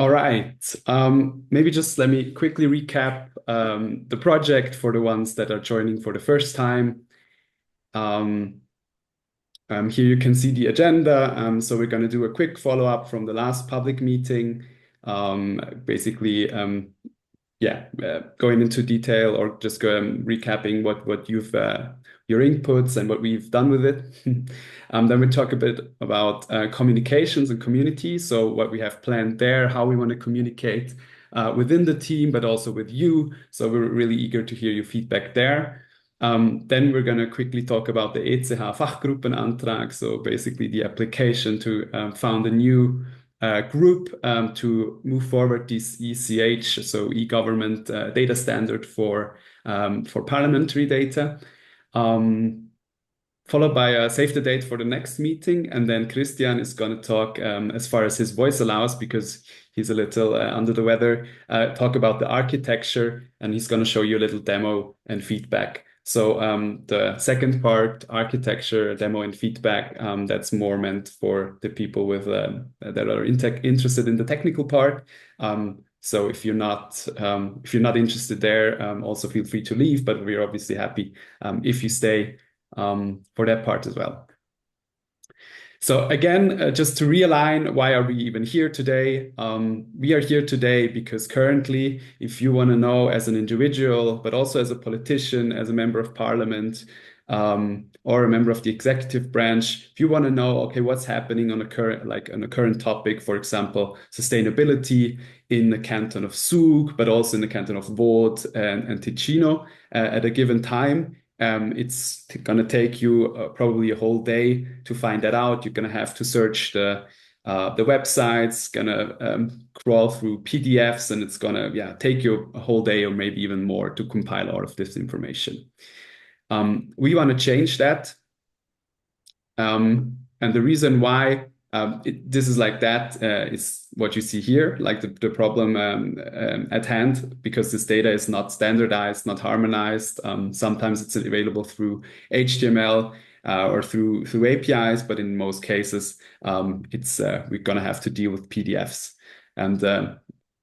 All right. Maybe just let me quickly recap the project for the ones that are joining for the first time. Um, Here you can see the agenda. So we're going to do a quick follow-up from the last public meeting. Basically, going into detail or just recapping what you've your inputs and what we've done with it. Then we talk a bit about communications and community. So what we have planned there, how we want to communicate within the team, but also with you. So we're really eager to hear your feedback there. Then we're going to quickly talk about the ECH Fachgruppenantrag, so basically the application to found a new group to move forward this ECH, so e-government data standard for parliamentary data. Followed by a save the date for the next meeting, and then Christian is going to talk, as far as his voice allows, because he's a little under the weather, talk about the architecture, and he's going to show you a little demo and feedback. So the second part, architecture, demo, and feedback, that's more meant for the people with that are interested in the technical part. So if you're not interested there, also feel free to leave. But we're obviously happy if you stay for that part as well. So again, just to realign, why are we even here today? We are here today because currently, if you want to know as an individual, but also as a politician, as a member of parliament, or a member of the executive branch, if you want to know, okay, what's happening on a current topic, for example, sustainability in the canton of Zug, but also in the canton of Vaud and Ticino at a given time. It's going to take you probably a whole day to find that out. You're going to have to search the websites, going to crawl through PDFs, and it's going to take you a whole day or maybe even more to compile all of this information. We want to change that. And the reason why this is like that is what you see here, like the problem at hand, because this data is not standardized, not harmonized. Sometimes it's available through HTML or through APIs, but in most cases, we're going to have to deal with PDFs. And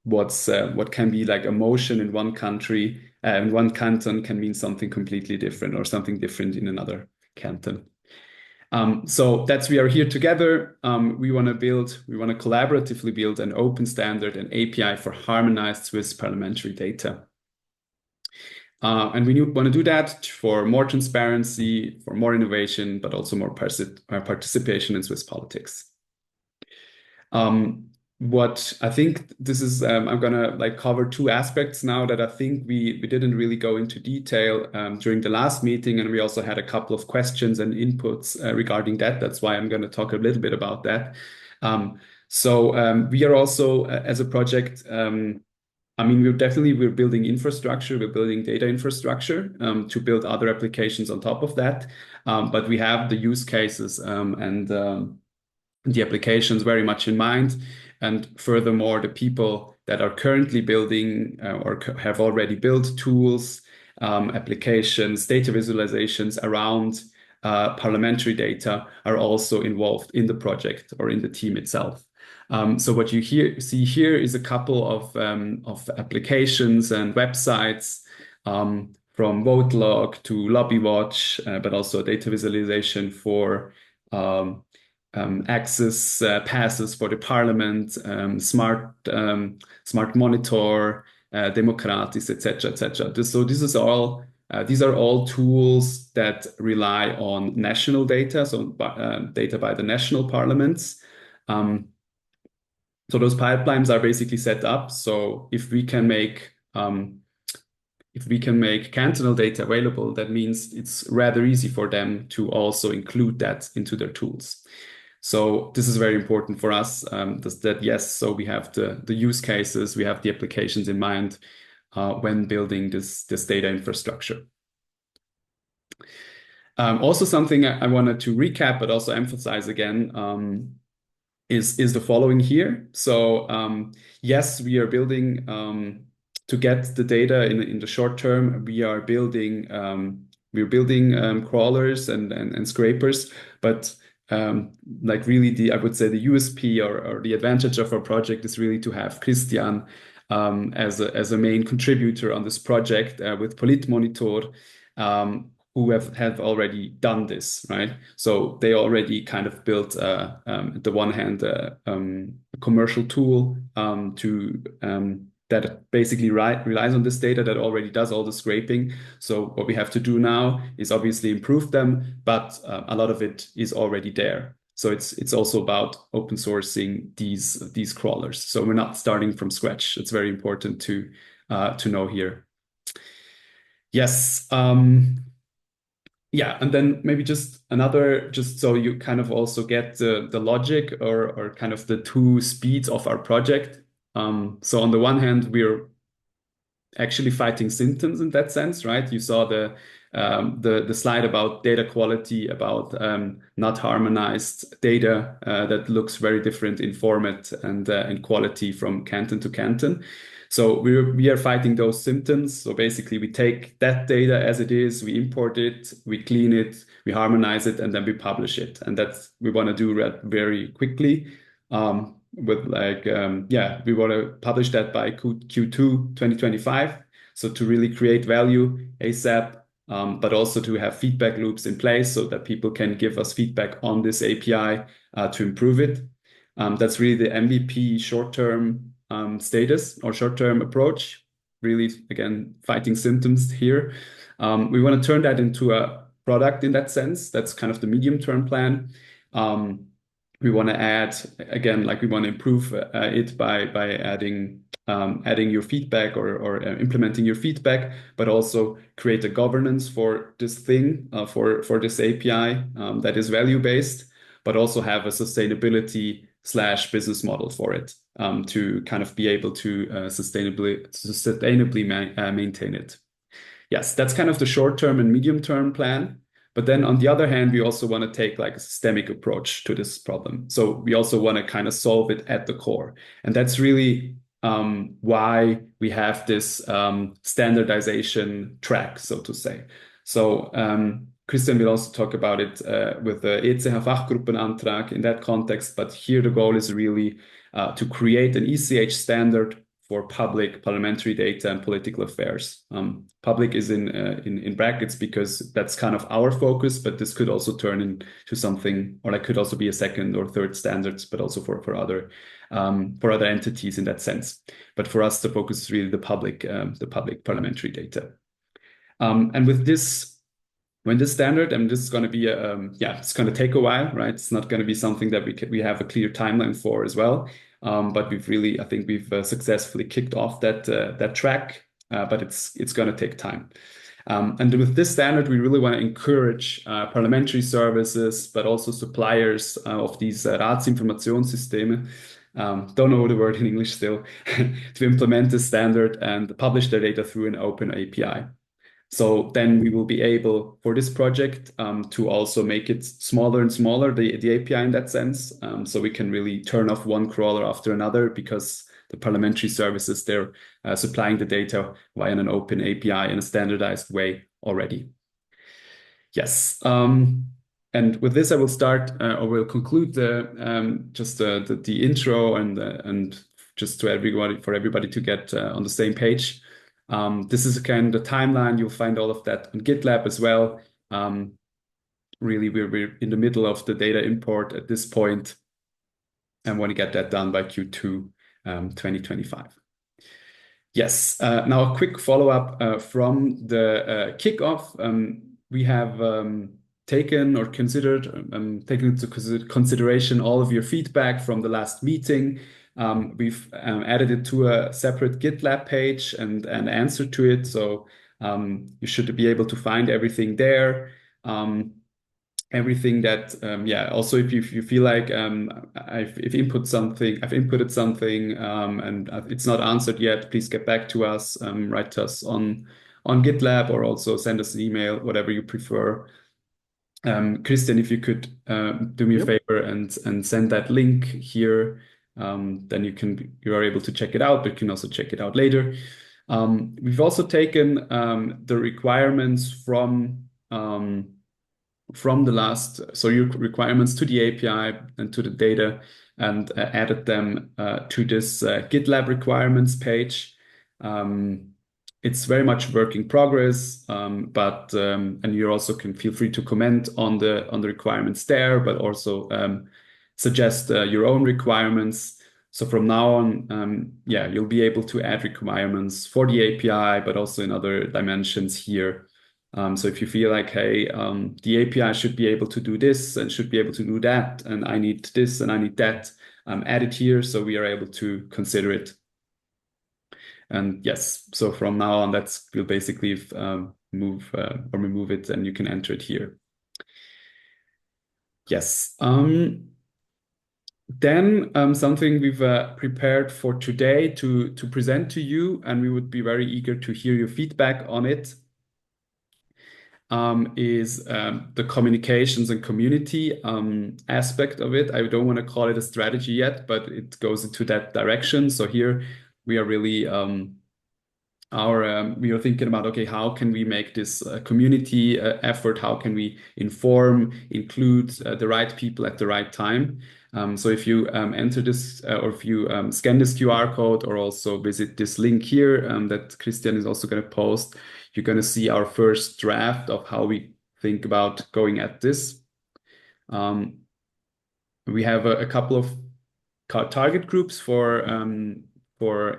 what can be like a motion in one country and one canton can mean something completely different or something different in another canton. So we are here together. We want to collaboratively build an open standard and API for harmonized Swiss parliamentary data. And we want to do that for more transparency, for more innovation, but also more participation in Swiss politics. What I think this is, I'm gonna cover two aspects now that I think we didn't really go into detail during the last meeting, and we also had a couple of questions and inputs regarding that. That's why I'm going to talk a little bit about that. We are also as a project. We're building infrastructure. We're building data infrastructure to build other applications on top of that. But we have the use cases and the applications very much in mind. And furthermore, the people that are currently building or have already built tools, applications, data visualizations around parliamentary data are also involved in the project or in the team itself. So what you see here is a couple of applications and websites from VoteLog to LobbyWatch, but also data visualization for access passes for the parliament, smart monitor, Demokratis, etc., etc. So these are all tools that rely on national data, so data by the national parliaments. So those pipelines are basically set up. So if we can make cantonal data available, that means it's rather easy for them to also include that into their tools. So this is very important for us. So we have the use cases, we have the applications in mind when building this data infrastructure. Also, something I wanted to recap, but also emphasize again, is the following here. So yes, we are building to get the data in the short term. We are building crawlers and scrapers, but like really I would say the USP or the advantage of our project is really to have Christian as a main contributor on this project with Politmonitor, who have already done this, right? So they already kind of built, at the one hand, a commercial tool that basically relies on this data that already does all the scraping. So what we have to do now is obviously improve them, but a lot of it is already there. So it's also about open sourcing these crawlers. So we're not starting from scratch. It's very important to know here. Yes. Yeah, and then maybe just another, just so you kind of also get the logic or kind of the two speeds of our project. So on the one hand, we're actually fighting symptoms in that sense, right? You saw the slide about data quality, about not harmonized data that looks very different in format and in quality from canton to canton. So we are fighting those symptoms. So basically, we take that data as it is, we import it, we clean it, we harmonize it, and then we publish it. And that's we want to do that very quickly. With like yeah, we want to publish that by Q2 2025. So to really create value ASAP, but also to have feedback loops in place so that people can give us feedback on this API to improve it. That's really the MVP short-term status or short-term approach. Really, again, fighting symptoms here. We want to turn that into a product in that sense. That's kind of the medium-term plan. We want to add again, like we want to improve it by adding your feedback or implementing your feedback, but also create a governance for this thing for this API that is value based, but also have a sustainability / business model for it to kind of be able to sustainably maintain it. Yes, that's kind of the short term and medium term plan. But then on the other hand, we also want to take like a systemic approach to this problem. So we also want to kind of solve it at the core. And that's really why we have this standardization track, so to say. So Christian will also talk about it with the ECH-Fachgruppenantrag in that context. But here the goal is really to create an ECH standard for public parliamentary data and political affairs. Public is in brackets because that's kind of our focus, but this could also turn into something, or that could also be a second or third standards, but also for other entities in that sense. But for us, the focus is really the public parliamentary data. And with this. When this standard, and this is going to be it's going to take a while, right? It's not going to be something that we have a clear timeline for as well. But I think we've successfully kicked off that track, but it's going to take time. And with this standard, we really want to encourage parliamentary services, but also suppliers of these Ratsinformationssysteme. Don't know the word in English still, to implement this standard and publish their data through an open API. So then we will be able, for this project, to also make it smaller and smaller, the API in that sense. So we can really turn off one crawler after another because the parliamentary services, they're supplying the data via an open API in a standardized way already. Yes. And with this, I will start or will conclude the intro and just for everybody to get on the same page. This is again the timeline. You'll find all of that on GitLab as well. Really, we're in the middle of the data import at this point and want to get that done by Q2 2025. Yes, now a quick follow-up from the kickoff. We have taken into consideration all of your feedback from the last meeting. We've added it to a separate GitLab page and answered to it. So you should be able to find everything there. Everything that, also if you feel like I've inputted something and it's not answered yet, please get back to us, write to us on GitLab or also send us an email, whatever you prefer. Christian, if you could do me a favor and send that link here. Then you are able to check it out, but you can also check it out later. We've also taken the requirements from from the last, so your requirements to the API and to the data, and added them to this GitLab requirements page. It's very much work in progress, but and you also can feel free to comment on the requirements there, but also suggest your own requirements. So from now on, yeah, you'll be able to add requirements for the API, but also in other dimensions here. So if you feel like, hey, the API should be able to do this and should be able to do that, and I need this and I need that, add it here so we are able to consider it. And yes, so from now on, we'll basically move or remove it, and you can enter it here. Yes. Then something we've prepared for today to present to you, and we would be very eager to hear your feedback on it. Is the communications and community aspect of it. I don't want to call it a strategy yet, but it goes into that direction. So here we are really we are thinking about, okay, how can we make this community effort? How can we include the right people at the right time? So if you enter this or if you scan this QR code or also visit this link here that Christian is also going to post, you're going to see our first draft of how we think about going at this. We have a couple of target groups for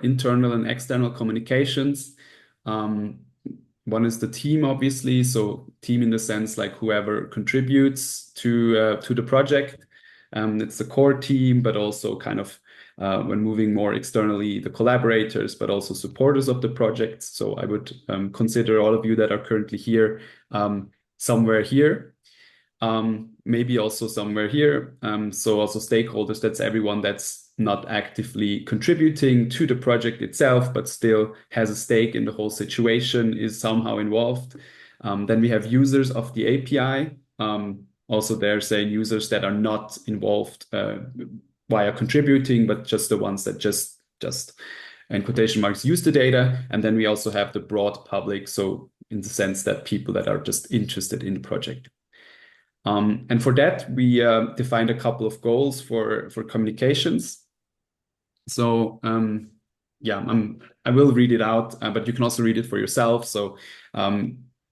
internal and external communications. One is the team, obviously. So team in the sense like whoever contributes to the project. It's the core team, but also kind of when moving more externally, the collaborators, but also supporters of the project. So I would consider all of you that are currently here somewhere here. Maybe also somewhere here. So also stakeholders, that's everyone that's not actively contributing to the project itself, but still has a stake in the whole situation, is somehow involved. Then we have users of the API. Also they're saying users that are not involved via contributing, but just the ones that just in quotation marks use the data. And then we also have the broad public. So in the sense that people that are just interested in the project. And for that, we defined a couple of goals for communications. So yeah, I will read it out, but you can also read it for yourself. So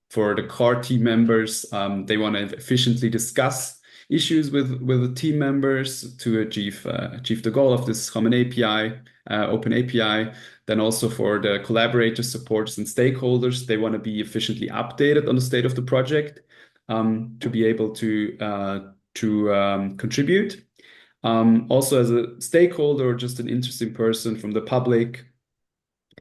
for the core team members, they want to efficiently discuss issues with the team members to achieve the goal of this common API, open API. Then also for the collaborators, supporters, and stakeholders, they want to be efficiently updated on the state of the project to be able to contribute. Also, as a stakeholder or just an interesting person from the public,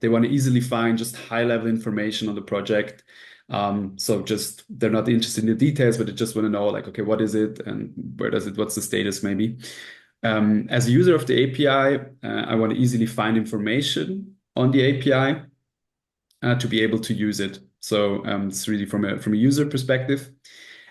they want to easily find just high-level information on the project. So just they're not interested in the details, but they just want to know, like, okay, what is it and what's the status maybe? As a user of the API, I want to easily find information on the API to be able to use it. So it's really from a user perspective.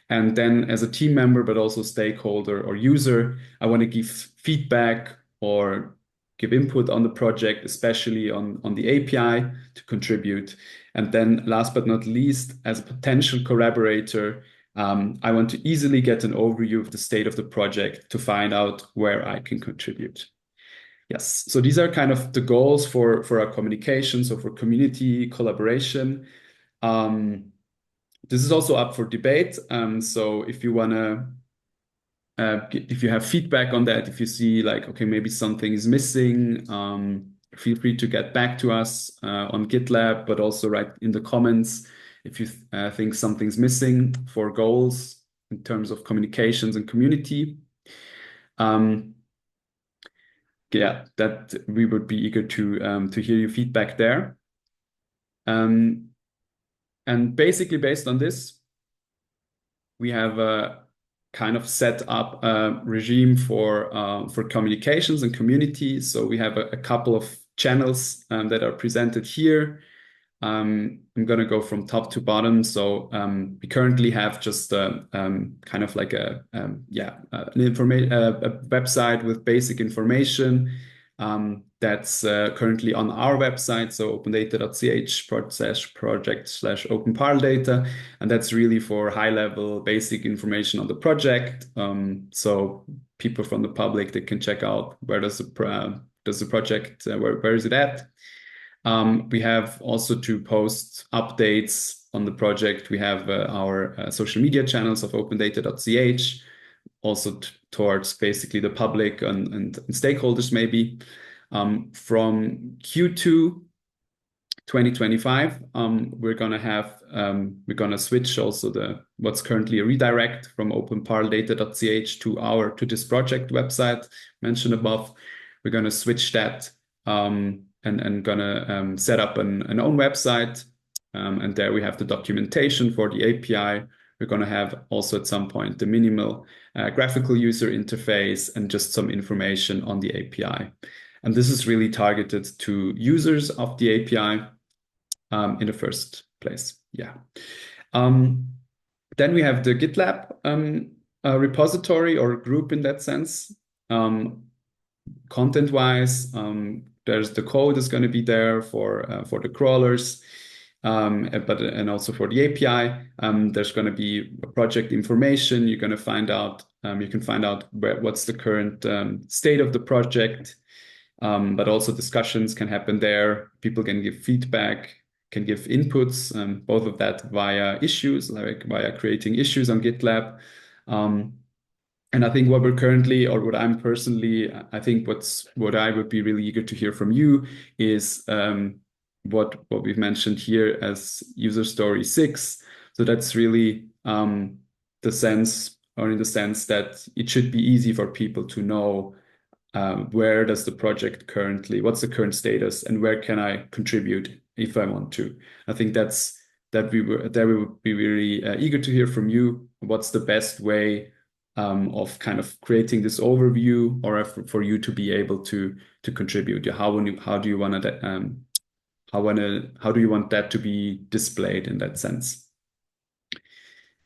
And then as a team member, but also stakeholder or user, I want to give feedback or give input on the project, especially on the API to contribute. And then last but not least, as a potential collaborator, I want to easily get an overview of the state of the project to find out where I can contribute. Yes, so these are kind of the goals for our communication, so for community collaboration. This is also up for debate. So if you want to, if you have feedback on that, if you see like, okay, maybe something is missing, feel free to get back to us on GitLab, but also write in the comments if you think something's missing for goals in terms of communications and community. Yeah, that we would be eager to hear your feedback there. And basically based on this, we have kind of set up a regime for communications and community. So we have a couple of channels that are presented here. I'm going to go from top to bottom. So we currently have just kind of like a website with basic information. That's currently on our website, so opendata.ch project/openparldata, and that's really for high-level basic information on the project. So people from the public, they can check out where does the project where is it at. We have also to post updates on the project. We have our social media channels of openData.ch, also towards basically the public and stakeholders maybe. From Q2 2025, we're gonna switch also what's currently a redirect from openparldata.ch to this project website mentioned above. We're gonna switch that and gonna set up an own website, and there we have the documentation for the API. We're gonna have also at some point the minimal graphical user interface and just some information on the API. And this is really targeted to users of the API in the first place. Yeah. Then we have the GitLab repository or group in that sense. Content-wise, there's the code is going to be there for the crawlers, and also for the API. There's going to be project information. You're going to find out. You can find out what's the current state of the project. But also discussions can happen there. People can give feedback, can give inputs, both of that via issues, like via creating issues on GitLab. And I think what we're currently, or what I'm personally, I think what I would be really eager to hear from you is what we've mentioned here as user story 6. So that's really the sense, or in the sense that it should be easy for people to know where does the project currently, what's the current status, and where can I contribute if I want to. I think we would be really eager to hear from you. What's the best way of kind of creating this overview, or for you to be able to contribute? How do you want that to be displayed in that sense?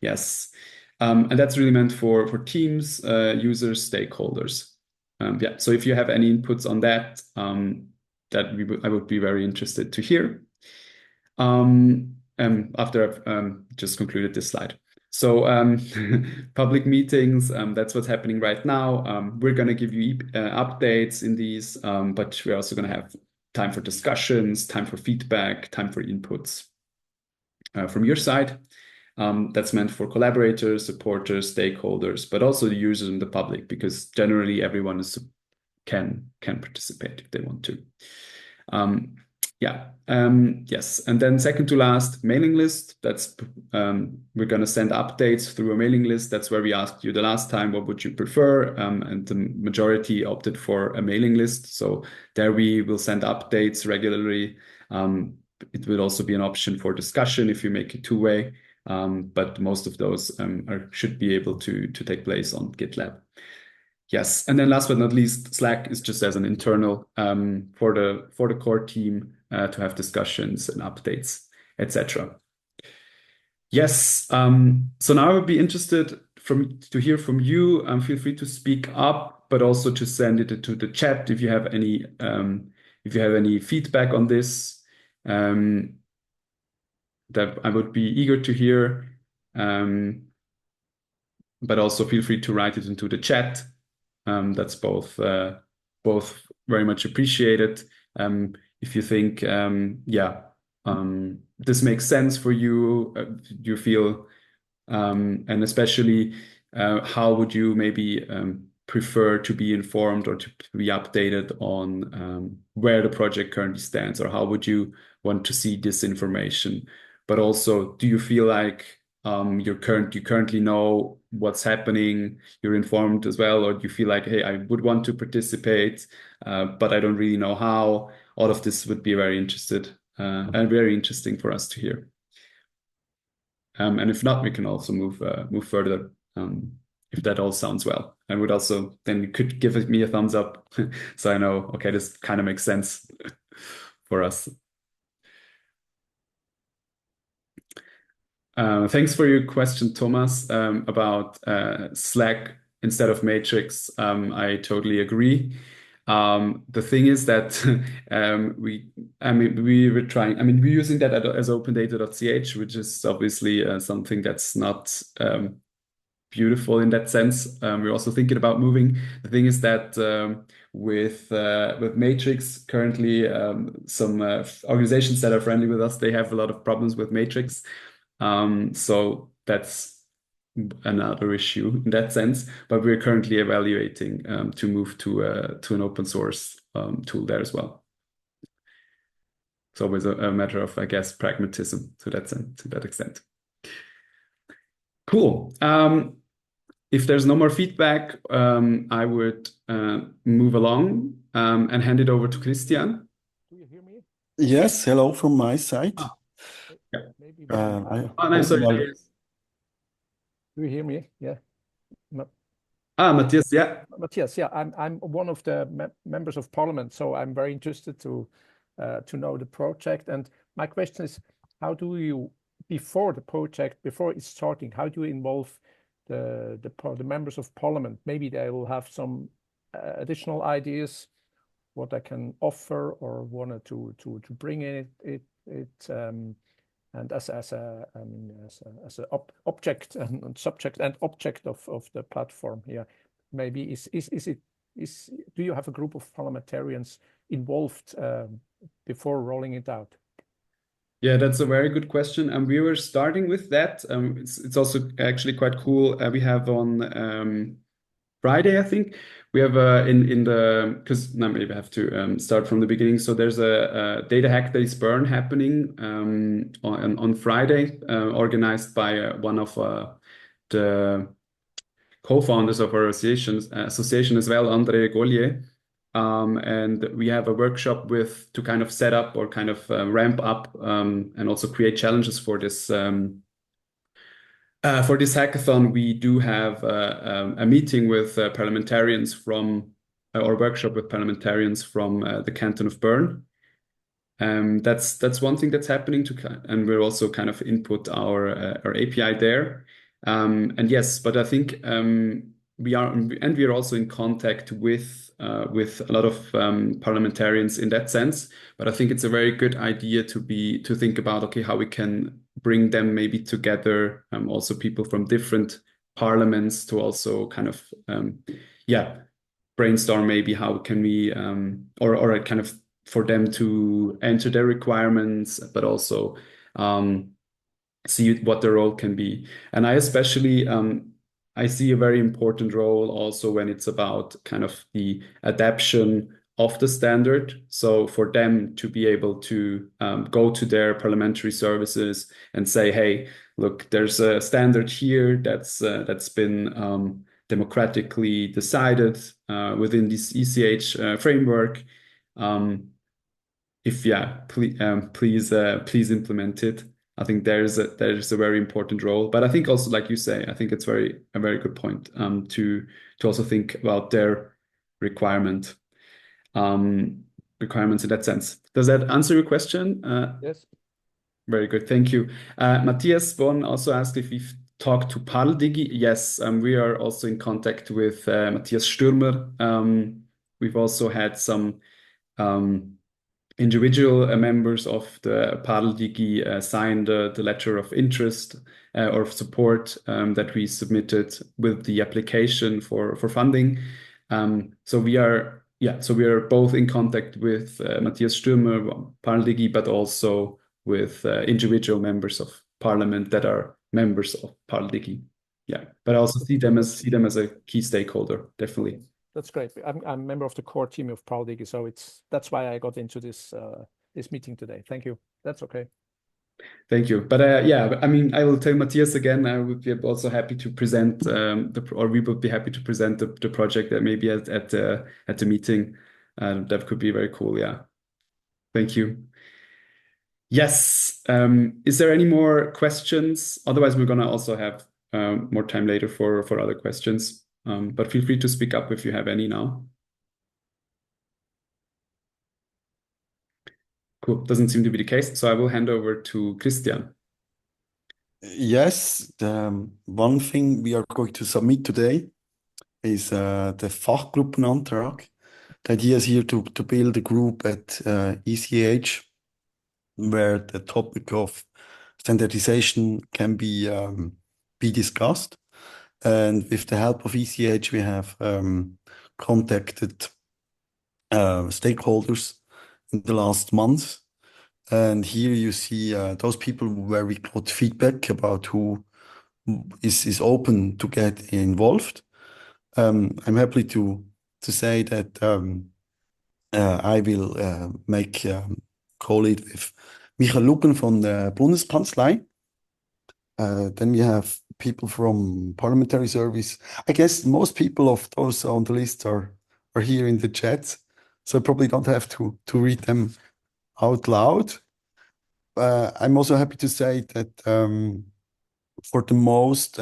Yes, and that's really meant for teams, users, stakeholders. Yeah, so if you have any inputs on that, I would be very interested to hear. After I've just concluded this slide. So public meetings, that's what's happening right now. We're going to give you updates in these, but we're also going to have time for discussions, time for feedback, time for inputs from your side. That's meant for collaborators, supporters, stakeholders, but also the users and the public, because generally everyone can participate if they want to. Yes. And then second to last, mailing list. That's we're going to send updates through a mailing list. That's where we asked you the last time, what would you prefer? And the majority opted for a mailing list. So there we will send updates regularly. It will also be an option for discussion if you make it two-way. But most of those should be able to take place on GitLab. Yes, and then last but not least, Slack is just as an internal for the core team to have discussions and updates, etc. Yes, so now I would be interested to hear from you. Feel free to speak up, but also to send it to the chat if you have any feedback on this. That I would be eager to hear, but also feel free to write it into the chat. That's both very much appreciated. If you think, this makes sense for you, do you feel, and especially, how would you maybe prefer to be informed or to be updated on where the project currently stands, or how would you want to see this information? But also, do you feel like you currently know what's happening, you're informed as well, or do you feel like, hey, I would want to participate, but I don't really know how? All of this would be very interesting for us to hear. And if not, we can also move further, if that all sounds well. And then you could give me a thumbs up so I know, okay, this kind of makes sense for us. Thanks for your question, Thomas, about Slack instead of Matrix. I totally agree. The thing is that we were trying, we're using that as openparldata.ch, which is obviously something that's not beautiful in that sense. We're also thinking about moving. The thing is that with Matrix currently, some organizations that are friendly with us, they have a lot of problems with Matrix. So that's another issue in that sense. But we're currently evaluating to move to an open source tool there as well. It's always a matter of, I guess, pragmatism to that sense, to that extent. Cool. If there's no more feedback, I would move along and hand it over to Christian. Do you hear me? Yes, hello from my side. Yeah. Maybe I No, hope sorry. do you hear me? Yeah. Matthias, yeah. Matthias, yeah, I'm one of the members of parliament, so I'm very interested to know the project. And my question is, how do you, before the project, before it's starting, how do you involve the members of parliament? Maybe they will have some additional ideas what I can offer or wanted to bring in it and as a object and subject and object of the platform here. Maybe do you have a group of parliamentarians involved before rolling it out? Yeah, that's a very good question. And we were starting with that. It's also actually quite cool. We have on Friday, I think, we have in the, because now maybe I have to start from the beginning. So there's a data hack that is Bern happening on Friday, organized by one of the co-founders of our association as well, André Gollier. And we have a workshop to kind of set up or kind of ramp up and also create challenges for this hackathon. We do have a meeting with parliamentarians from, or workshop with parliamentarians from the canton of Bern. That's one thing that's happening and we're also kind of input our API there. And yes, but I think we are also in contact with a lot of parliamentarians in that sense. But I think it's a very good idea to think about, okay, how we can bring them maybe together, also people from different parliaments to also kind of brainstorm maybe how can we or kind of for them to enter their requirements, but also see what their role can be. And I especially I see a very important role also when it's about kind of the adaptation of the standard. So for them to be able to go to their parliamentary services and say, hey, look, there's a standard here that's been democratically decided within this ECH framework. Please implement it. I think there's a very important role, but I think also, like you say, I think it's a very good point to also think about their requirements in that sense. Does that answer your question? Yes. Very good, thank you. Matthias Bonn also asked if we've talked to ParlDigi. Yes, we are also in contact with Matthias Stürmer. We've also had some individual members of the ParlDigi sign the letter of interest or of support that we submitted with the application for funding. So we are both in contact with Matthias Stürmer, ParlDigi, but also with individual members of parliament that are members of ParlDigi. Yeah, but I also see them as a key stakeholder, definitely. That's great. I'm a member of the core team of ParlDigi, so that's why I got into this meeting today. Thank you. That's okay. Thank you. But I mean, I will tell Matthias again. I would be also happy to present we would be happy to present the project maybe at the meeting. That could be very cool. Yeah. Thank you. Yes. Is there any more questions? Otherwise, we're gonna also have more time later for other questions. But feel free to speak up if you have any now. Cool. Doesn't seem to be the case. So I will hand over to Christian. Yes, the one thing we are going to submit today is the Fachgruppenantrag. The idea is here to build a group at ECH where the topic of standardization can be discussed. And with the help of ECH, we have contacted stakeholders in the last month. And here you see those people where we got feedback about who is open to get involved. I'm happy to say that I will make call it with Michael Lucken from the Bundeskanzlei. Then we have people from parliamentary service. I guess most people of those on the list are here in the chat, so I probably don't have to read them out loud. I'm also happy to say that for the most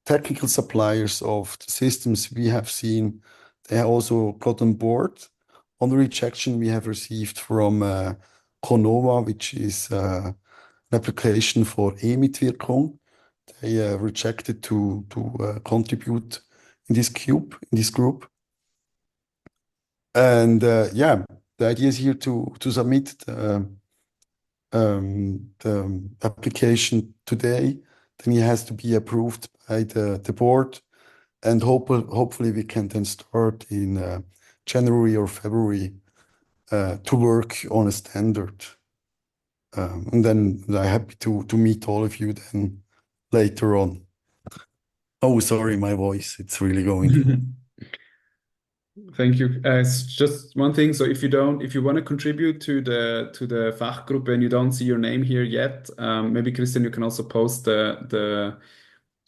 technical suppliers of the systems we have seen, they have also got on board. On the rejection we have received from Conova, which is an application for E-Mitwirkung. They rejected to contribute in this group. And yeah, the idea is here to submit the application today. Then it has to be approved by the board, and hopefully we can then start in January or February to work on a standard. And then I'm happy to meet all of you then later on. Oh, sorry, my voice, it's really going. Thank you. It's just one thing. So if you want to contribute to the Fachgruppe and you don't see your name here yet, maybe Christian, you can also post the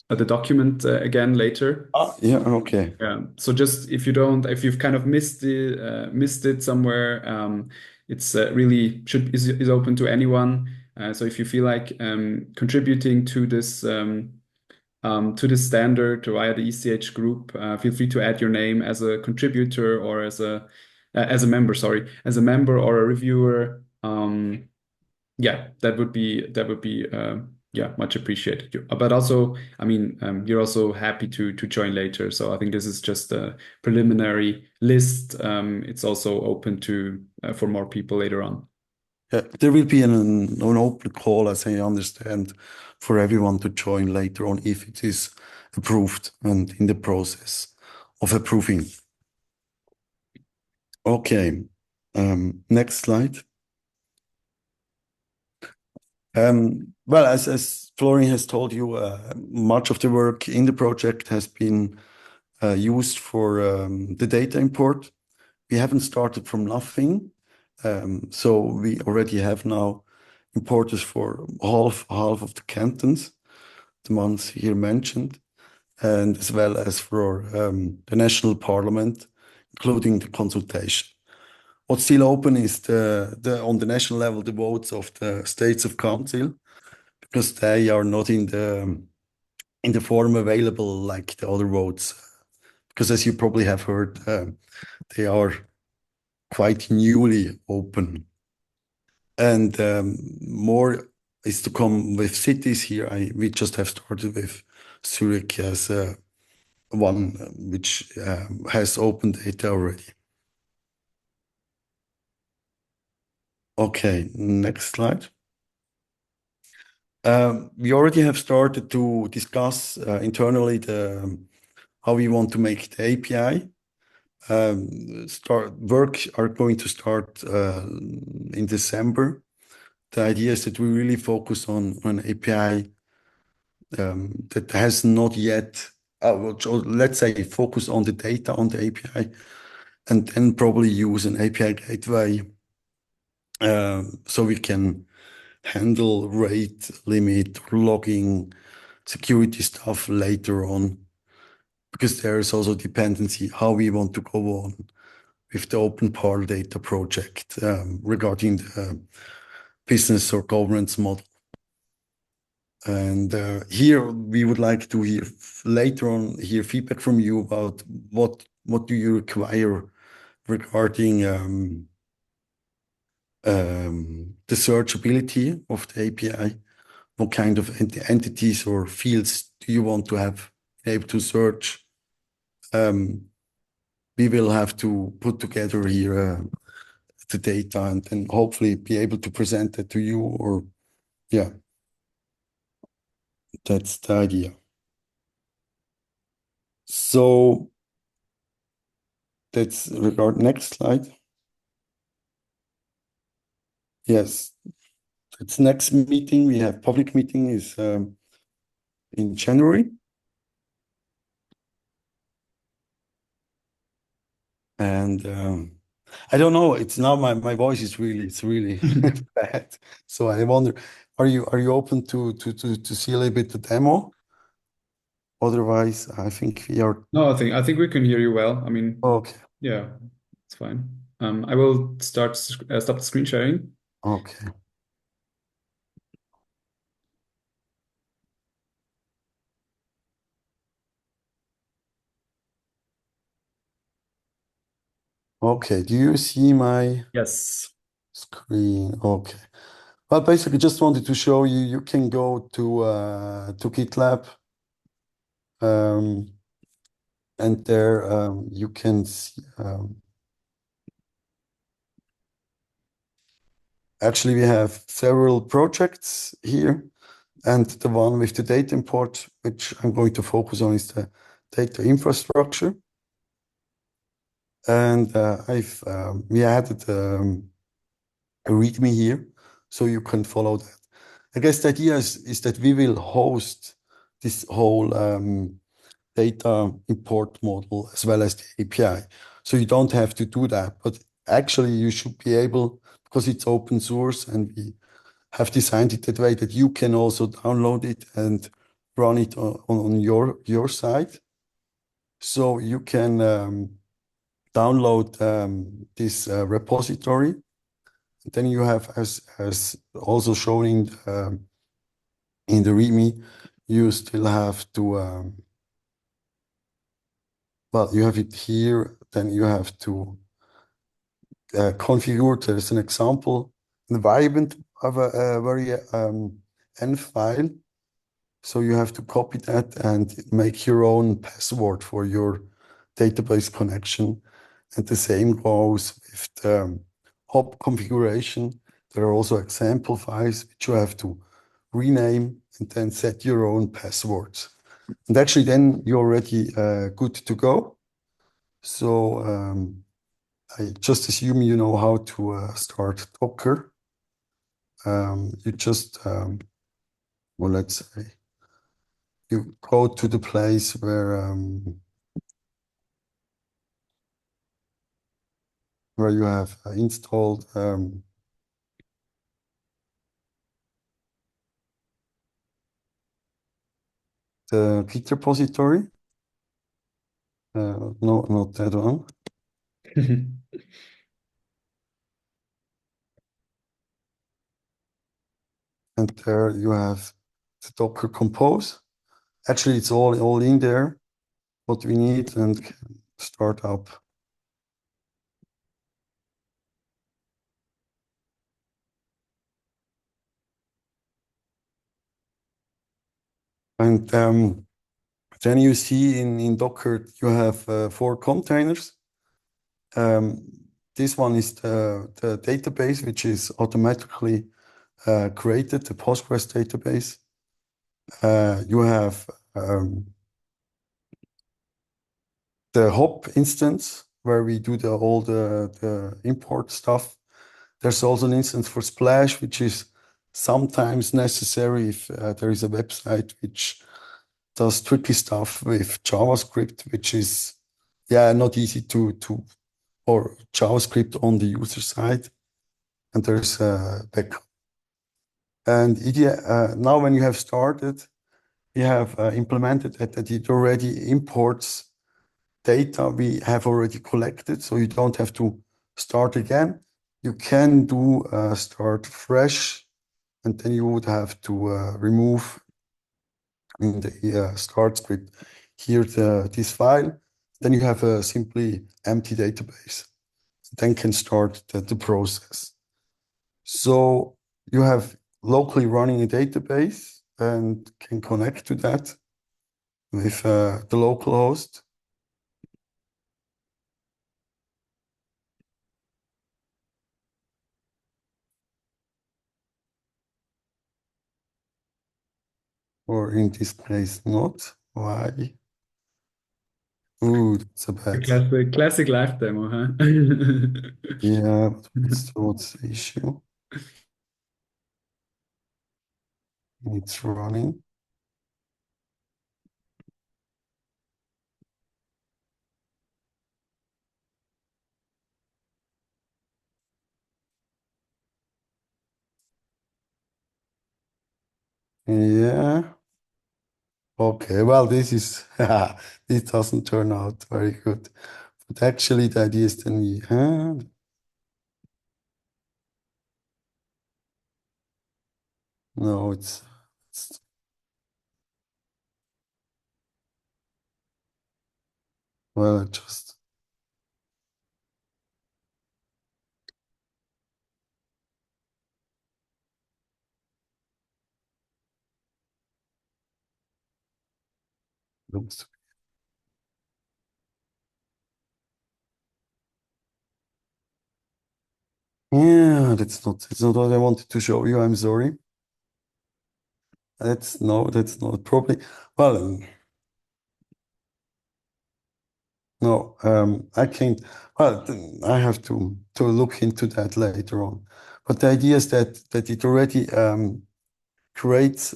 document again later. Yeah, okay. Yeah. So just if you've kind of missed it somewhere, it's really is open to anyone. So if you feel like contributing to this standard via the ECH group, feel free to add your name as a contributor or as a member, sorry, as a member or a reviewer. Yeah, that would be yeah, much appreciated. But also, I mean, you're also happy to join later. So I think this is just a preliminary list. It's also open to for more people later on. There will be an open call, as I understand, for everyone to join later on if it is approved and in the process of approving. Okay, next slide. Well, as Florian has told you, much of the work in the project has been used for the data import. We haven't started from nothing. So we already have now importers for half of the cantons, the ones here mentioned, and as well as for the national parliament, including the consultation. What's still open is on the national level, the votes of the states of council, because they are not in the form available like the other votes. Because as you probably have heard, they are quite newly open. And more is to come with cities here. We just have started with Zurich as one which has open data already. Okay, next slide. We already have started to discuss internally how we want to make the API. Work are going to start in December. The idea is that we really focus on an API that has not yet, let's say, focus on the data on the API, and then probably use an API gateway so we can handle rate limit, logging, security stuff later on, because there is also dependency how we want to go on with the open Parl data project regarding the business or governance model. And here we would like to hear later on feedback from you about what do you require regarding the searchability of the API. What kind of entities or fields do you want to have able to search? we will have to put together here the data and then hopefully be able to present it to you, or yeah, that's the idea. So that's regard next slide. Yes, that's next meeting. We have public meeting is in January. And I don't know, it's now my voice is really bad. So I wonder, are you open to see a little bit the demo? Otherwise, I think we are No, I think we can hear you well. I mean, okay. yeah, it's fine. I will stop the screen sharing. Okay. Okay. Do you see my Yes. screen? Okay. Well, basically, just wanted to show you. You can go to GitLab, um, and there you can see. Actually, we have several projects here, and the one with the data import, which I'm going to focus on, is the data infrastructure. And we added a README here, so you can follow that. I guess the idea is that we will host this whole data import model as well as the API. So you don't have to do that, but actually you should be able, because it's open source and we have designed it that way that you can also download it and run it on your side. So you can download this repository. Then you have, as also shown in the README, you still have to, well, you have it here, then you have to configure. There's an example environment of a very env file. So you have to copy that and make your own password for your database connection. And the same goes with the hop configuration. There are also example files which you have to rename and then set your own passwords. And actually then you're already good to go. So I just assume you know how to start Docker. You just, well, let's say, you go to the place where you have installed the Git repository. No, not that one. And there you have the Docker Compose. Actually, it's all in there, what we need, and start up. And then you see in Docker, you have 4 containers. This one is the database, which is automatically created, the Postgres database. You have the hop instance where we do all the import stuff. There's also an instance for Splash, which is sometimes necessary if there is a website which does tricky stuff with JavaScript, which is not easy or JavaScript on the user side. And there's a backup. And now when you have started, we have implemented that it already imports data we have already collected, so you don't have to start again. You can do start fresh, and then you would have to remove in the start script here this file. Then you have a simply empty database. Then can start the process. So you have locally running a database and can connect to that with the local host. or in this case not. Why? Ooh, that's a A bad. classic live demo, huh? Yeah, but what's the issue? It's running. Yeah. Okay, well, this is this doesn't turn out very good. But actually, the idea is then no, it's well, it just looks. Yeah, that's not what I wanted to show you. I'm sorry. That's not probably. Well, no, I can't. Well, I have to look into that later on. But the idea is that it already creates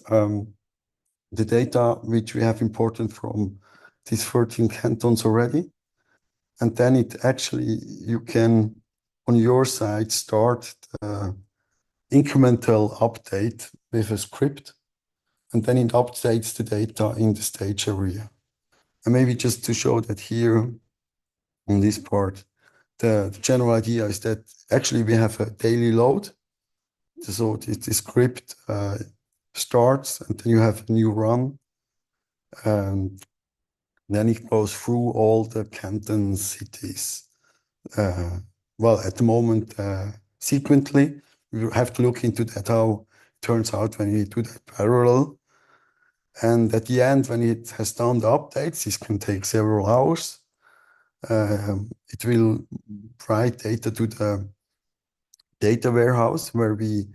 the data which we have imported from these 13 cantons already, and then it actually you can on your side start the incremental update with a script, and then it updates the data in the stage area. And maybe just to show that here on this part, the general idea is that actually we have a daily load. So the script starts, and then you have a new run, and then it goes through all the canton cities. Uh, well, at the moment, sequentially, we have to look into that, how it turns out when we do that parallel. And at the end, when it has done the updates, this can take several hours. It will write data to the data warehouse where we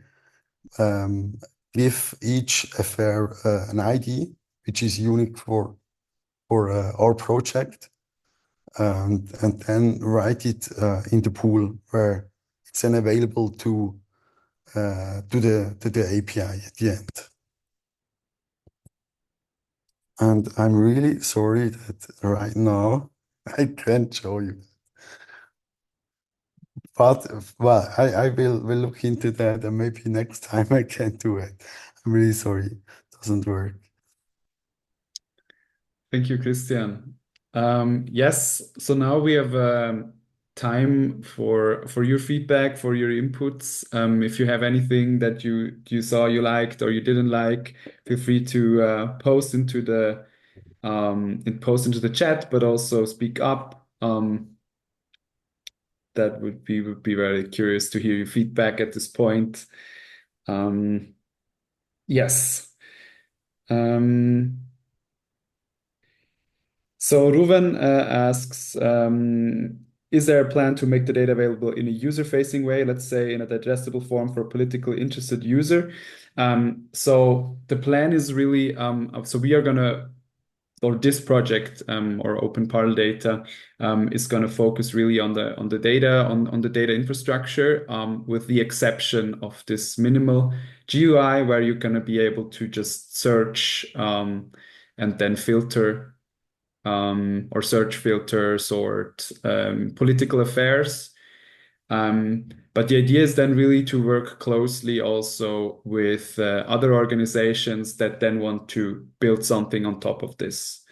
um, give each affair an ID, which is unique for our project, and then write it in the pool where it's then available to the API at the end. And I'm really sorry that right now I can't show you. But well, I will look into that, and maybe next time I can do it. I'm really sorry. It doesn't work. Thank you, Christian. Yes, so now we have time for your feedback, for your inputs. If you have anything that you saw you liked or you didn't like, feel free to post into the chat, but also speak up. That would be very curious to hear your feedback at this point. Um, yes. Um, So Ruven asks, is there a plan to make the data available in a user-facing way, let's say in a digestible form for a politically interested user? So the plan is really, so we are gonna, or this project, or Open Parl data, is gonna focus really on the data, on the data infrastructure, with the exception of this minimal GUI where you're gonna be able to just search, and then filter or search filter, sort political affairs. But the idea is then really to work closely also with other organizations that then want to build something on top of this.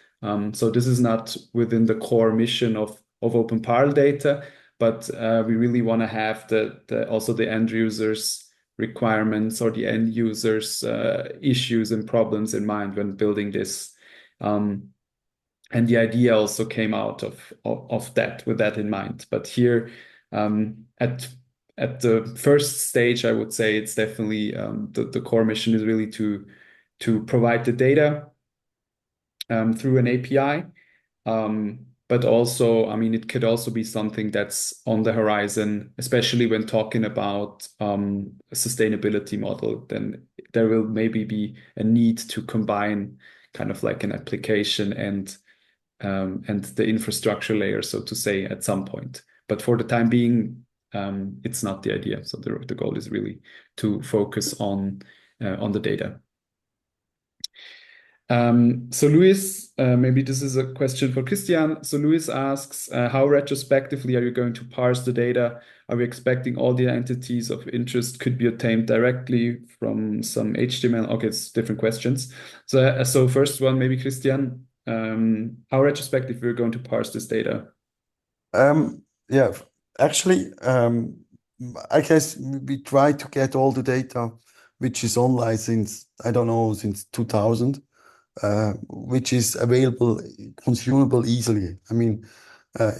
So this is not within the core mission of Open Parl data, but we really want to have also the end users requirements or the end users issues and problems in mind when building this. And the idea also came out of that with that in mind. But here, at the first stage, I would say it's definitely the core mission is really to provide the data through an API. But also, I mean, it could also be something that's on the horizon, especially when talking about a sustainability model. Then there will maybe be a need to combine kind of like an application and the infrastructure layer, so to say, at some point. But for the time being, it's not the idea. So the goal is really to focus on the data. So Luis, maybe this is a question for Christian. So Luis asks, how retrospectively are you going to parse the data? Are we expecting all the entities of interest could be obtained directly from some HTML? Okay, it's different questions. So first one, maybe Christian, how retrospective we're going to parse this data? Yeah, actually, I guess we try to get all the data which is online since, I don't know, since 2000, which is available, consumable easily. I mean, uh,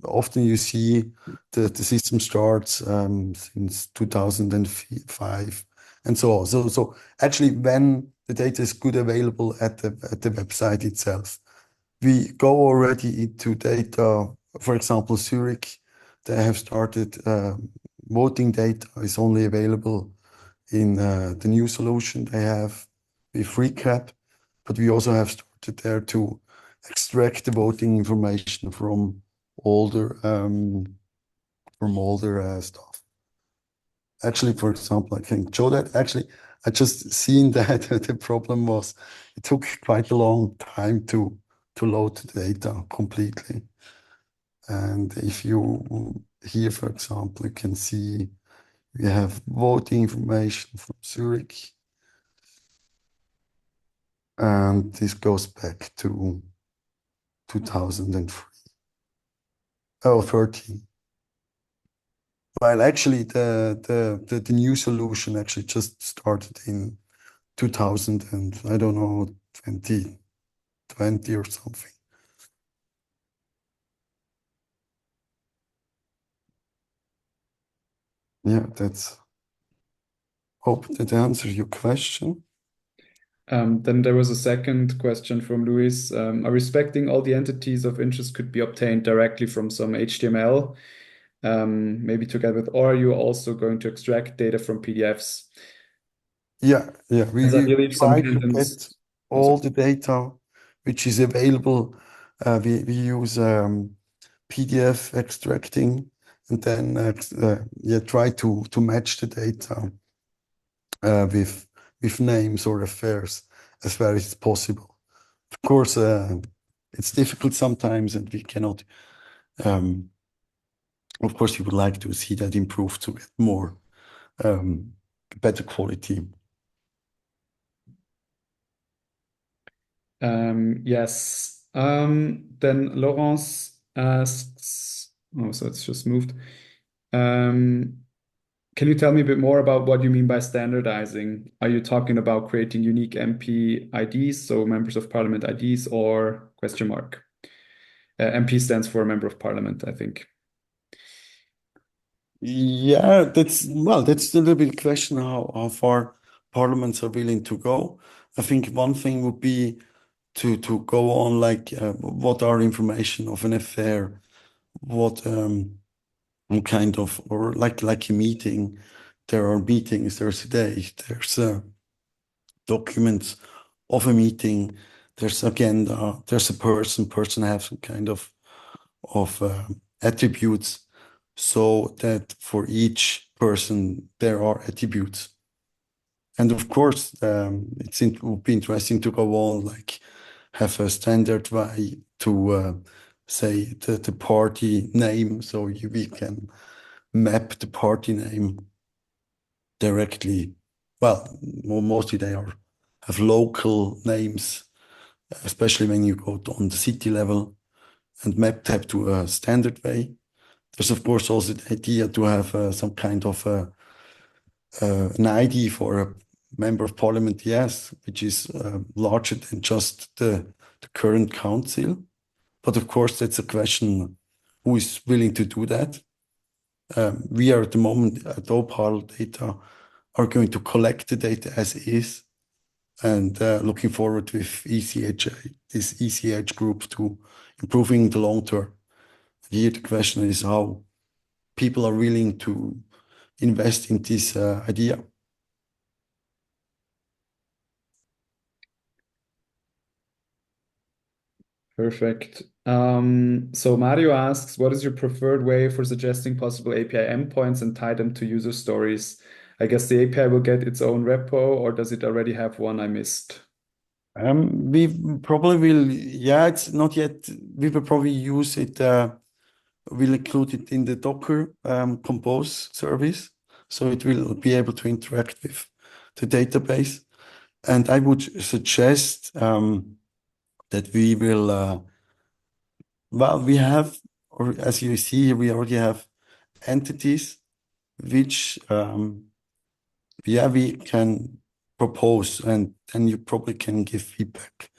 often you see the system starts since 2005 and so on. So actually, when the data is good available at the website itself, we go already into data. For example, Zurich, they have started voting data is only available in the new solution they have with recap, but we also have started there to extract the voting information from older stuff. Actually, for example, I can show that. Actually, I just seen that the problem was it took quite a long time to load the data completely. And if you here, for example, you can see we have voting information from Zurich, and this goes back to 2003. Oh, 13. Well, actually, the new solution actually just started in 2000 and I don't know, 2020 or something. Yeah, that's hope that answers your question. Then there was a second question from Luis. Are we expecting all the entities of interest could be obtained directly from some HTML, maybe together with, or are you also going to extract data from PDFs? Yeah, As I we believe some try to cantons. get all the data which is available. We use PDF extracting and then yeah, try to match the data with names or affairs as far as possible. Of course, it's difficult sometimes, and we cannot. Um, of course, we would like to see that improve to get more better quality. Yes. Then Laurence asks, oh, so it's just moved. Can you tell me a bit more about what you mean by standardizing? Are you talking about creating unique MP IDs, so members of parliament IDs, or question mark? MP stands for member of parliament, I think. Yeah, that's well, that's a little bit question how far parliaments are willing to go. I think one thing would be to go on like what are information of an affair, what kind of or like a meeting. There are meetings, there's a day, there's documents of a meeting, there's agenda, there's a person have some kind of attributes, so that for each person there are attributes. And of course, it would be interesting to go on, like have a standard way to say the party name, so we can map the party name directly. Well, mostly they have local names, especially when you go on the city level and map that to a standard way. There's of course also the idea to have some kind of an ID for a member of parliament, yes, which is larger than just the current council. But of course, that's a question who is willing to do that. We are at the moment at Parl data are going to collect the data as is and looking forward with this ECH group to improving the long term. Here the question is how people are willing to invest in this idea. Perfect. So Mario asks, what is your preferred way for suggesting possible API endpoints and tie them to user stories? I guess the API will get its own repo, or does it already have one I missed? We probably will, yeah, it's not yet. We will probably use it, we'll include it in the Docker Compose service. So it will be able to interact with the database. And I would suggest that we will, well, we have, or as you see here, we already have entities which, yeah, we can propose, and then you probably can give feedback.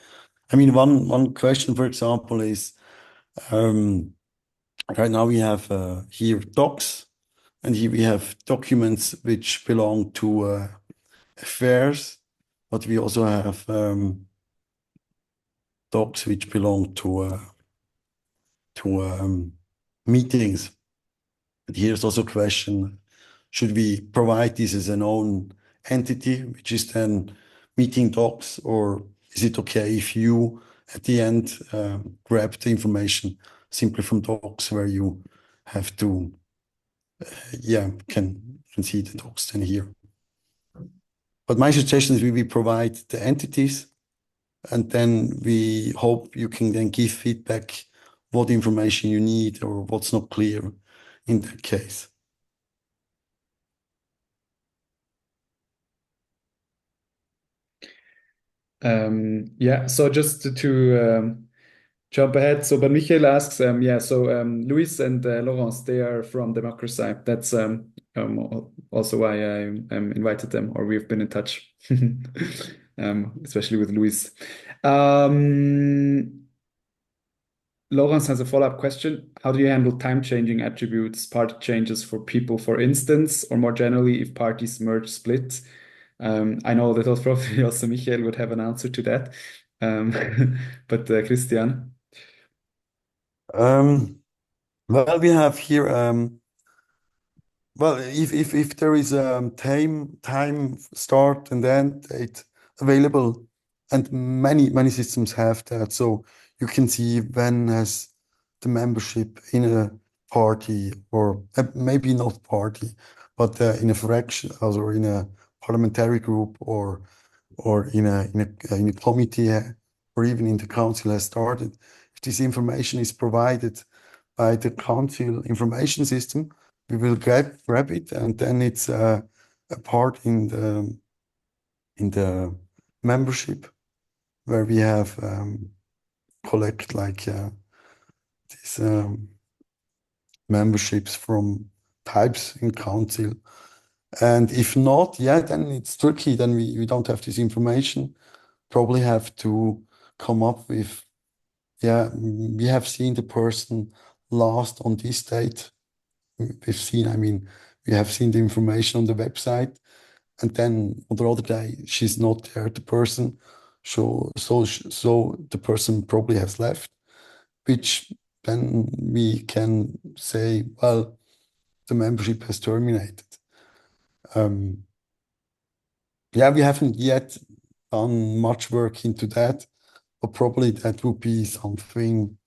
I mean, one question, for example, is um, right now we have here docs, and here we have documents which belong to affairs, but we also have docs which belong to meetings. But here's also a question: should we provide this as an own entity, which is then meeting docs, or is it okay if you at the end grab the information simply from docs where you have to, yeah, can see the docs then here. But my suggestion is we provide the entities, and then we hope you can then give feedback what information you need or what's not clear in that case. Yeah, so just to jump ahead. So, but Michael asks, yeah, so Luis and Laurence, they are from Democracy. That's also why I invited them, or we've been in touch, especially with Luis. Laurence has a follow-up question. How do you handle time-changing attributes, party changes for people, for instance, or more generally, if parties merge split? I know that probably also Michael would have an answer to that. But Christian. Um, well, we have here well, if there is time start and end date available, and many systems have that, so you can see when has the membership in a party, or maybe not party, but in a fraction or in a parliamentary group, or in a committee, or even in the council has started. If this information is provided by the council information system, we will grab it, and then it's a part in the membership where we have collect like these memberships from types in council. And if not, yeah, then it's tricky. Then we don't have this information. Probably have to come up with, yeah, we have seen the person last on this date. We've seen, I mean, we have seen the information on the website, and then on the other day she's not there, the person. So the person probably has left, which then we can say, well, the membership has terminated. Um, yeah, we haven't yet done much work into that, but probably that would be something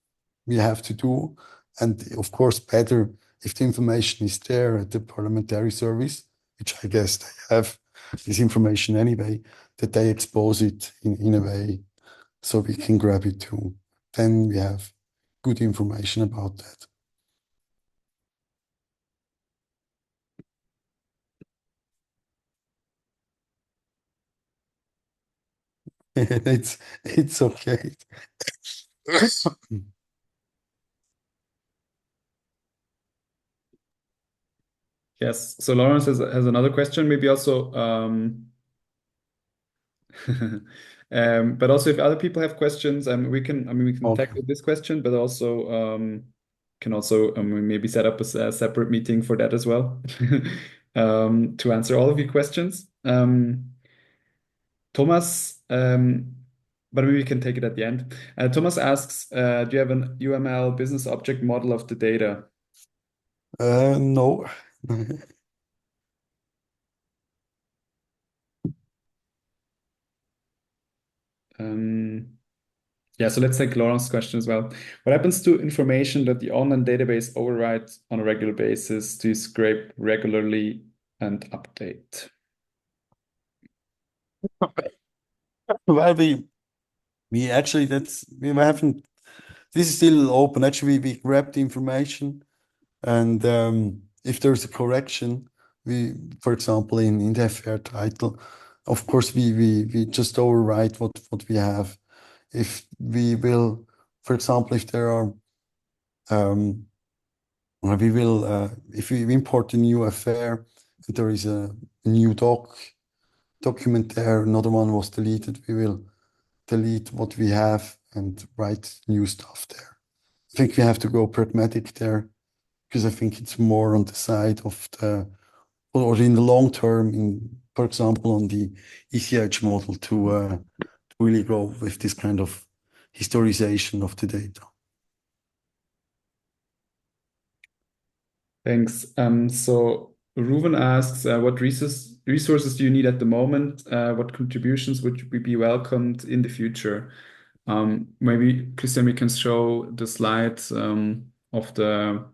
we have to do. And of course, better if the information is there at the parliamentary service, which I guess they have this information anyway, that they expose it in a way so we can grab it too. Then we have good information about that. It's okay. Yes. So Lawrence has another question, maybe also, but also if other people have questions, I mean, we can Okay. tackle this question, but also can also maybe set up a separate meeting for that as well, to answer all of your questions. Thomas, but maybe we can take it at the end. Thomas asks, do you have an UML business object model of the data? No. Um, Yeah, so let's take Laurent's question as well. What happens to information that the online database overrides on a regular basis? Do you scrape regularly and update? Well, we actually we haven't. This is still open. Actually, we grab the information, and if there's a correction, for example, in the FR title, of course, we just overwrite what we have. If we will, for example, if there are, we will, if we import a new affair, and there is a new document there, another one was deleted, we will delete what we have and write new stuff there. I think we have to go pragmatic there because I think it's more on the side of or in the long term, for example, on the ECH model to really go with this kind of historization of the data. Thanks. So Ruven asks, what resources do you need at the moment? What contributions would be welcomed in the future? Maybe Christian, we can show the slides of the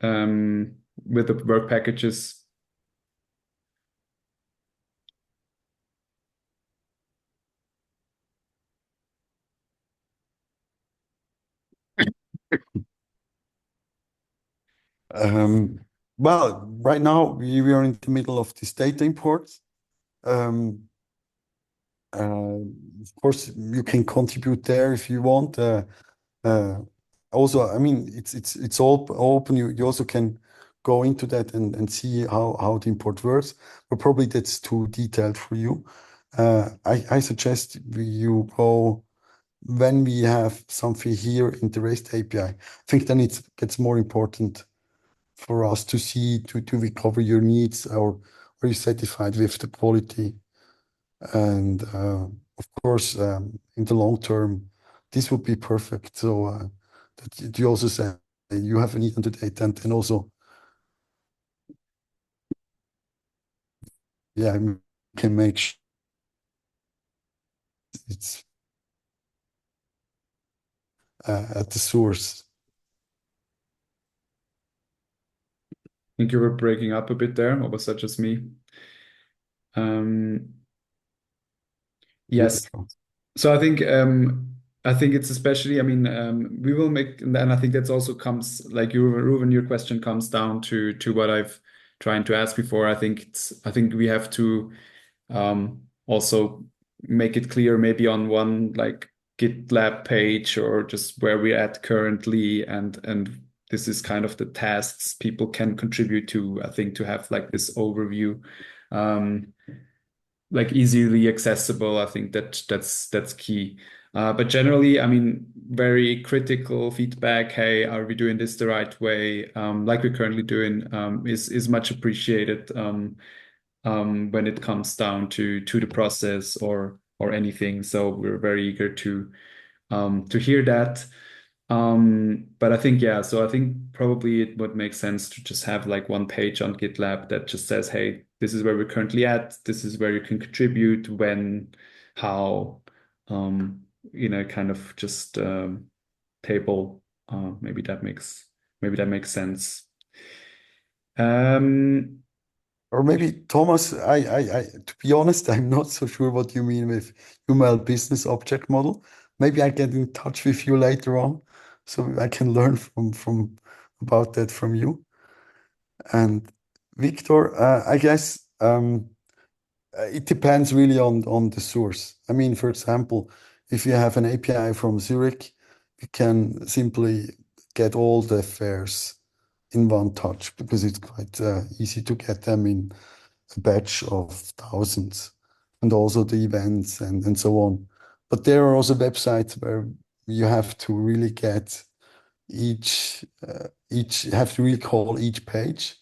with the work packages. Um, well, right now we are in the middle of this data import. Um, of course, you can contribute there if you want. Uh, Also, I mean, it's all open. You also can go into that and see how the import works, but probably that's too detailed for you. I suggest you go when we have something here in the REST API. I think then it gets more important for us to see to recover your needs, or are you satisfied with the quality? And of course, in the long term, this would be perfect. So that you also say you have a need on the data, and then also, yeah, you can make sure it's at the source. I think you were breaking up a bit there, or was that just me? Um, yes. So I think it's especially, I mean, we will make, and I think that's also comes like you, Ruben, your question comes down to what I've trying to ask before. I think we have to also make it clear maybe on one like GitLab page or just where we're at currently, and this is kind of the tasks people can contribute to. I think to have like this overview. Um, like easily accessible. I think that's key. But generally, I mean, very critical feedback. Hey, are we doing this the right way? Like we're currently doing, is much appreciated when it comes down to the process or anything. So we're very eager to hear that. But I think, yeah, so I think probably it would make sense to just have like one page on GitLab that just says, hey, this is where we're currently at. This is where you can contribute, when, how, um, kind of just table. Maybe that makes sense. Um, Or maybe Thomas, to be honest, I'm not so sure what you mean with UML business object model. Maybe I get in touch with you later on, so I can learn from about that from you. And Victor, I guess it depends really on the source. I mean, for example, if you have an API from Zurich, you can simply get all the affairs in one touch because it's quite easy to get them in a batch of thousands, and also the events and so on. But there are also websites where you have to really get each have to really call each page,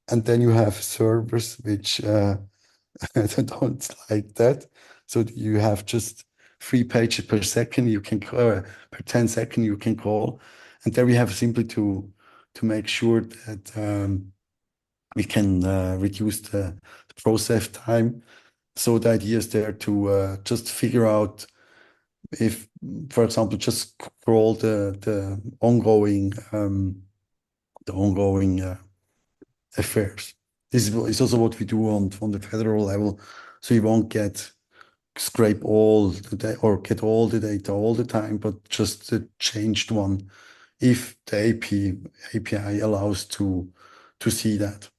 and then you have servers which don't like that. So you have just 3 pages per second you can per 10 seconds you can call, and there we have simply to make sure that we can reduce the process time. So the idea is there to just figure out if, for example, just scroll the ongoing affairs. This is also what we do on the federal level. So you won't scrape all the data or get all the data all the time, but just the changed one if the API allows to see that.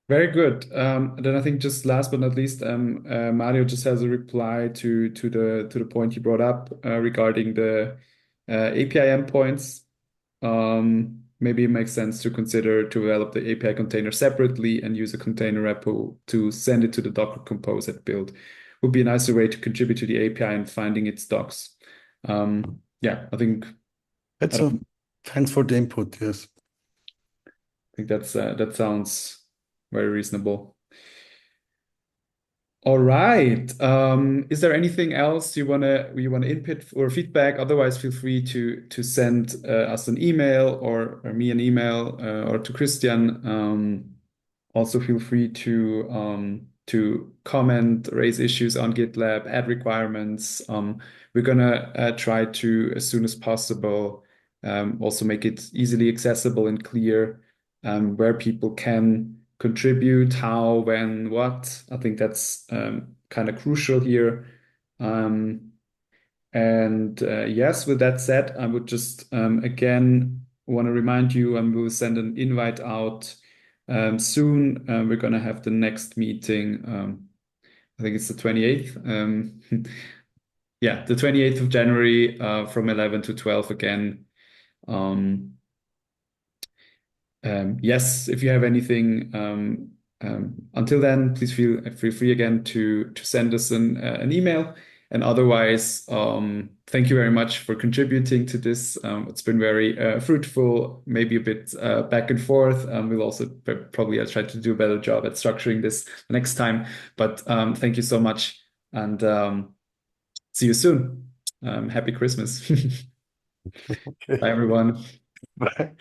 Very good. Then I think just last but not least, Mario just has a reply to the point you brought up regarding the API endpoints. Maybe it makes sense to consider to develop the API container separately and use a container repo to send it to the Docker Compose at build. Would be a nicer way to contribute to the API and finding its docs. Yeah, I don't Thanks for the input. Yes. think that sounds very reasonable. All right. Is there anything else you wanna input or feedback? Otherwise, feel free to send us an email or me an email or to Christian. Also, feel free to comment, raise issues on GitLab, add requirements. We're gonna try to, as soon as possible, also make it easily accessible and clear where people can contribute, how, when, what. I think that's kind of crucial here. Um, and yes, with that said, I would just again want to remind you, we'll send an invite out soon. We're going to have the next meeting. I think it's the 28th. Yeah, the 28th of January from 11 to 12 again. Um, yes, if you have anything until then, please feel free again to send us an email. And otherwise, thank you very much for contributing to this. It's been very fruitful, maybe a bit back and forth. We'll also probably try to do a better job at structuring this next time. But thank you so much, and see you soon. Happy Christmas. Okay. Bye, everyone. Bye.